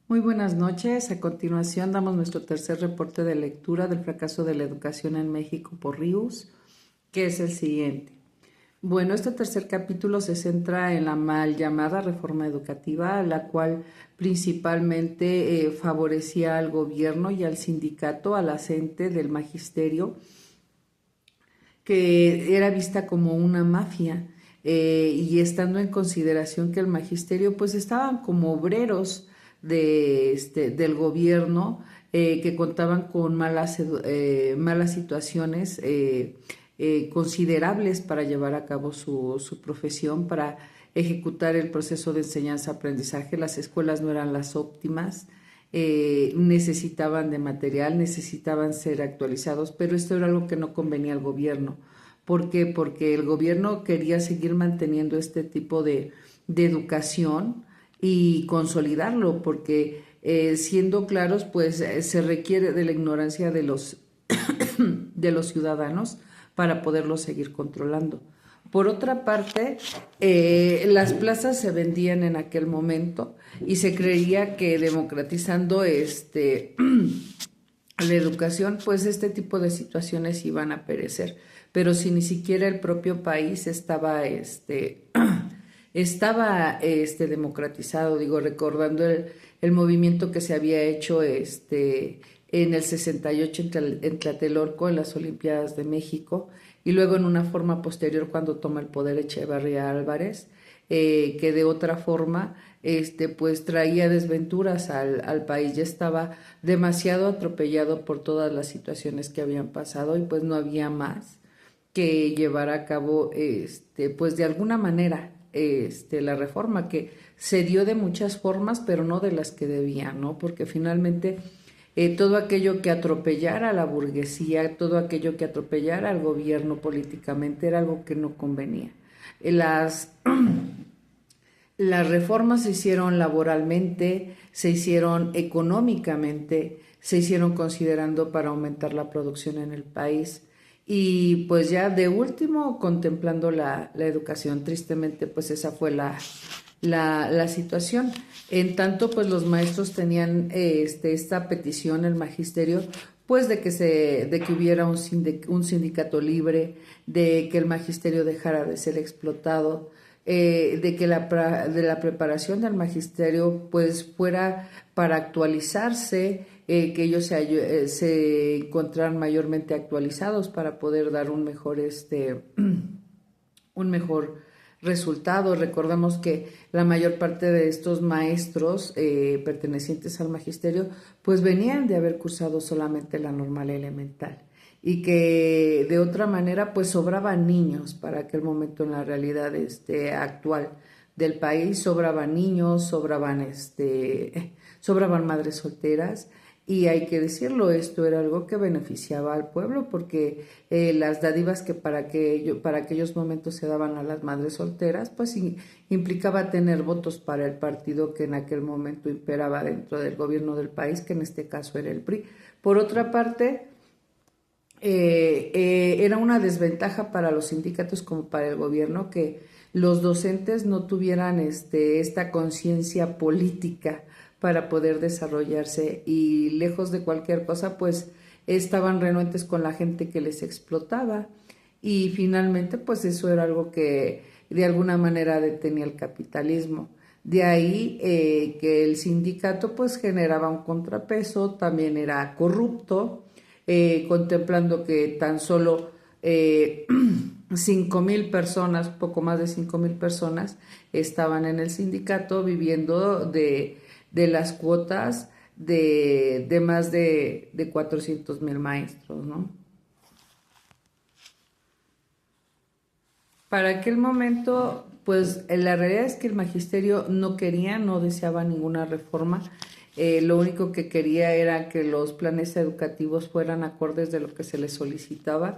Muy buenas noches. A continuación damos nuestro tercer reporte de lectura del fracaso de la educación en México por Rius, que es el siguiente. Bueno, este tercer capítulo se centra en la mal llamada reforma educativa, la cual principalmente favorecía al gobierno y al sindicato, a la CENTE del magisterio, que era vista como una mafia, y estando en consideración que el magisterio pues estaban como obreros del gobierno, que contaban con malas situaciones considerables para llevar a cabo su profesión, para ejecutar el proceso de enseñanza-aprendizaje. Las escuelas no eran las óptimas, necesitaban de material, necesitaban ser actualizados, pero esto era algo que no convenía al gobierno. ¿Por qué? Porque el gobierno quería seguir manteniendo este tipo de educación y consolidarlo, porque siendo claros, pues se requiere de la ignorancia de los ciudadanos para poderlo seguir controlando. Por otra parte, las plazas se vendían en aquel momento y se creía que democratizando la educación, pues este tipo de situaciones iban a perecer. Pero si ni siquiera el propio país estaba democratizado, digo, recordando el movimiento que se había hecho en el 68 en Tlatelolco, en las Olimpiadas de México, y luego en una forma posterior cuando toma el poder Echeverría Álvarez, que de otra forma pues traía desventuras al país. Ya estaba demasiado atropellado por todas las situaciones que habían pasado y pues no había más que llevar a cabo pues de alguna manera la reforma, que se dio de muchas formas pero no de las que debía, ¿no? Porque finalmente todo aquello que atropellara a la burguesía, todo aquello que atropellara al gobierno políticamente era algo que no convenía. Las las reformas se hicieron laboralmente, se hicieron económicamente, se hicieron considerando para aumentar la producción en el país y pues ya de último contemplando la educación. Tristemente pues esa fue la situación. En tanto pues los maestros tenían esta petición, el magisterio, pues de que hubiera un sindicato libre, de que el magisterio dejara de ser explotado, de que de la preparación del magisterio pues fuera para actualizarse, que ellos se encontraran mayormente actualizados para poder dar un mejor un mejor resultado. Recordemos que la mayor parte de estos maestros pertenecientes al magisterio pues venían de haber cursado solamente la normal elemental y que de otra manera pues sobraban niños para aquel momento en la realidad actual del país. Sobraban niños, sobraban madres solteras, y hay que decirlo, esto era algo que beneficiaba al pueblo porque las dádivas que para aquellos momentos se daban a las madres solteras, pues implicaba tener votos para el partido que en aquel momento imperaba dentro del gobierno del país, que en este caso era el PRI. Por otra parte, era una desventaja para los sindicatos como para el gobierno que los docentes no tuvieran esta conciencia política para poder desarrollarse, y lejos de cualquier cosa pues estaban renuentes con la gente que les explotaba, y finalmente pues eso era algo que de alguna manera detenía el capitalismo. De ahí que el sindicato pues generaba un contrapeso, también era corrupto, contemplando que tan solo 5,000 personas, poco más de 5,000 personas estaban en el sindicato viviendo de las cuotas de más de 400,000 maestros, ¿no? Para aquel momento, pues la realidad es que el magisterio no quería, no deseaba ninguna reforma. Lo único que quería era que los planes educativos fueran acordes de lo que se les solicitaba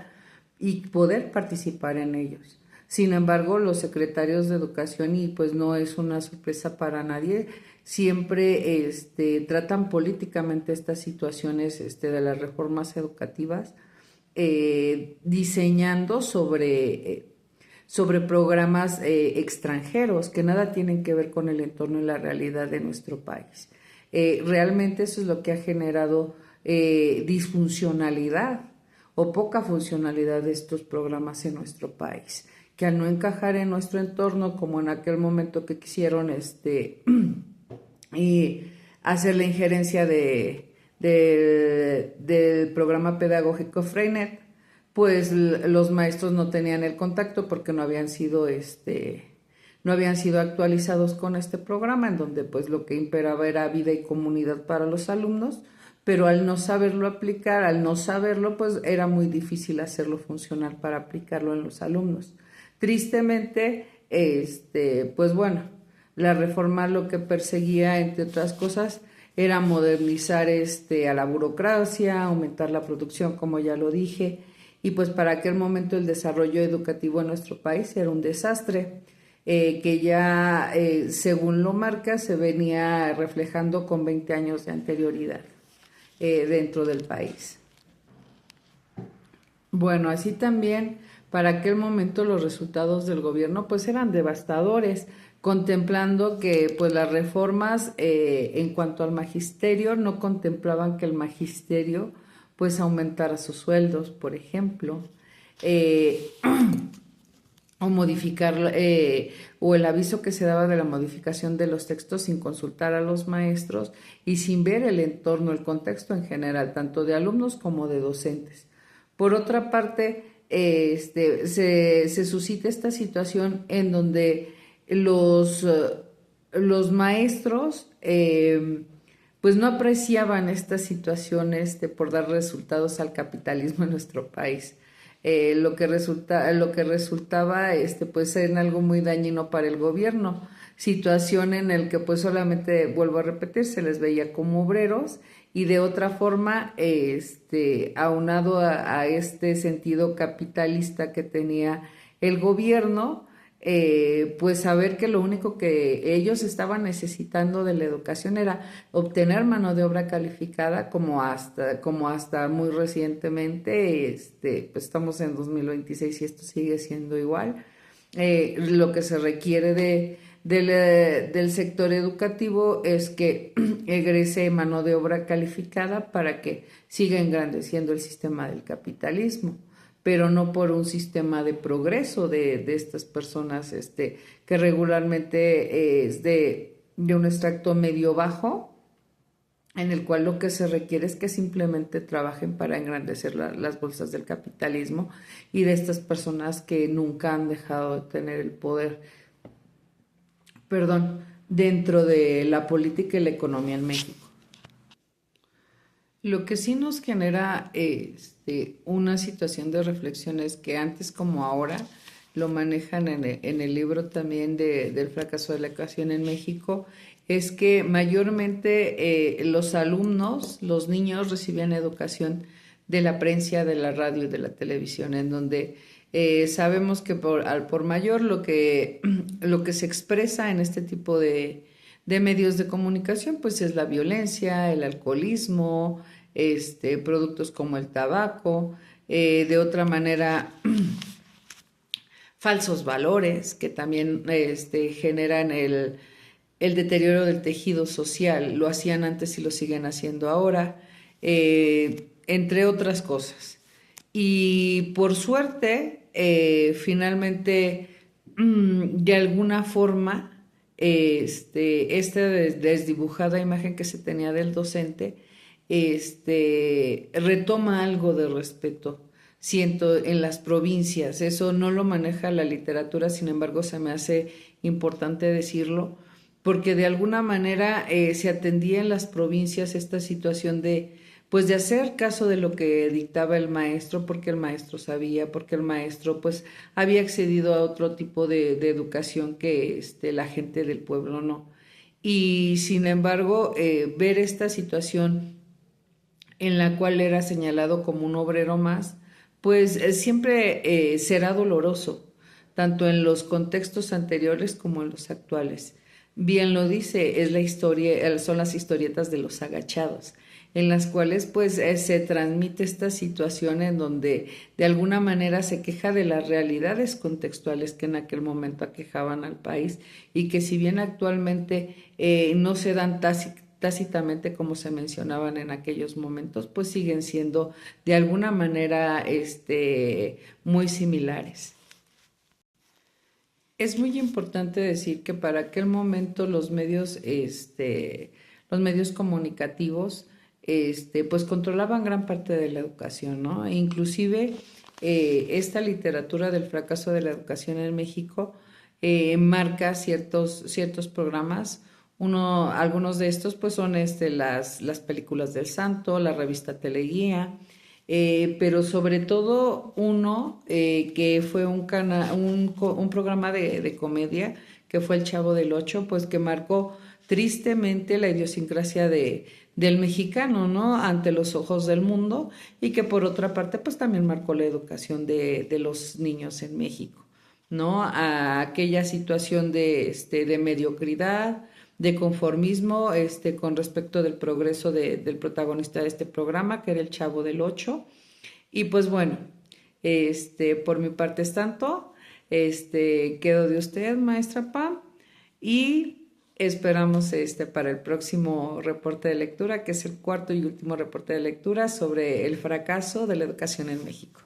y poder participar en ellos. Sin embargo, los secretarios de educación, y pues no es una sorpresa para nadie, siempre tratan políticamente estas situaciones de las reformas educativas, diseñando sobre programas extranjeros que nada tienen que ver con el entorno y la realidad de nuestro país. Realmente eso es lo que ha generado disfuncionalidad o poca funcionalidad de estos programas en nuestro país, que al no encajar en nuestro entorno, como en aquel momento que quisieron y hacer la injerencia del programa pedagógico Freinet, pues los maestros no tenían el contacto porque no habían sido actualizados con este programa, en donde pues lo que imperaba era vida y comunidad para los alumnos, pero al no saberlo aplicar, al no saberlo, pues era muy difícil hacerlo funcionar para aplicarlo en los alumnos. Tristemente, pues bueno, la reforma lo que perseguía, entre otras cosas, era modernizar a la burocracia, aumentar la producción, como ya lo dije, y pues para aquel momento el desarrollo educativo en nuestro país era un desastre, que ya, según lo marca, se venía reflejando con 20 años de anterioridad dentro del país. Bueno, así también para aquel momento los resultados del gobierno pues eran devastadores, contemplando que pues las reformas en cuanto al magisterio no contemplaban que el magisterio pues aumentara sus sueldos, por ejemplo, eh, o modificar o el aviso que se daba de la modificación de los textos sin consultar a los maestros y sin ver el entorno, el contexto en general, tanto de alumnos como de docentes. Por otra parte, se suscita esta situación en donde los maestros pues no apreciaban esta situación por dar resultados al capitalismo en nuestro país. Lo que resultaba pues en algo muy dañino para el gobierno, situación en el que pues solamente, vuelvo a repetir, se les veía como obreros y de otra forma aunado a este sentido capitalista que tenía el gobierno, pues saber que lo único que ellos estaban necesitando de la educación era obtener mano de obra calificada, como hasta muy recientemente, pues estamos en 2026 y esto sigue siendo igual. Lo que se requiere del sector educativo es que egrese mano de obra calificada para que siga engrandeciendo el sistema del capitalismo, pero no por un sistema de progreso de estas personas que regularmente es de un extracto medio bajo, en el cual lo que se requiere es que simplemente trabajen para engrandecer las bolsas del capitalismo y de estas personas que nunca han dejado de tener el poder, dentro de la política y la economía en México. Lo que sí nos genera una situación de reflexión es que antes como ahora lo manejan en el libro también del fracaso de la educación en México, es que mayormente los alumnos, los niños recibían educación de la prensa, de la radio y de la televisión, en donde sabemos que por mayor lo que se expresa en este tipo de medios de comunicación pues es la violencia, el alcoholismo, productos como el tabaco, de otra manera falsos valores que también generan el deterioro del tejido social. Lo hacían antes y lo siguen haciendo ahora, entre otras cosas. Y por suerte, finalmente, de alguna forma, esta desdibujada imagen que se tenía del docente, retoma algo de respeto, siento, en las provincias. Eso no lo maneja la literatura, sin embargo, se me hace importante decirlo, porque de alguna manera se atendía en las provincias esta situación de hacer caso de lo que dictaba el maestro, porque el maestro sabía, porque el maestro pues había accedido a otro tipo de educación que la gente del pueblo no. Y sin embargo, ver esta situación en la cual era señalado como un obrero más, pues siempre será doloroso, tanto en los contextos anteriores como en los actuales. Bien lo dice, es la historia, son las historietas de los agachados, en las cuales pues se transmite esta situación en donde de alguna manera se queja de las realidades contextuales que en aquel momento aquejaban al país y que si bien actualmente no se dan tácitamente como se mencionaban en aquellos momentos, pues siguen siendo de alguna manera muy similares. Es muy importante decir que para aquel momento los medios comunicativos, pues controlaban gran parte de la educación, ¿no? E inclusive esta literatura del fracaso de la educación en México marca ciertos programas. Algunos de estos, pues, son las películas del Santo, la revista Teleguía. Pero sobre todo uno que fue un programa de comedia, que fue El Chavo del Ocho, pues que marcó tristemente la idiosincrasia del mexicano, ¿no? Ante los ojos del mundo, y que por otra parte pues también marcó la educación de los niños en México, ¿no? A aquella situación de mediocridad, de conformismo, con respecto del progreso del protagonista de este programa, que era el Chavo del Ocho. Y pues bueno, por mi parte es tanto. Quedo de usted, maestra Pam, y esperamos para el próximo reporte de lectura, que es el cuarto y último reporte de lectura sobre el fracaso de la educación en México.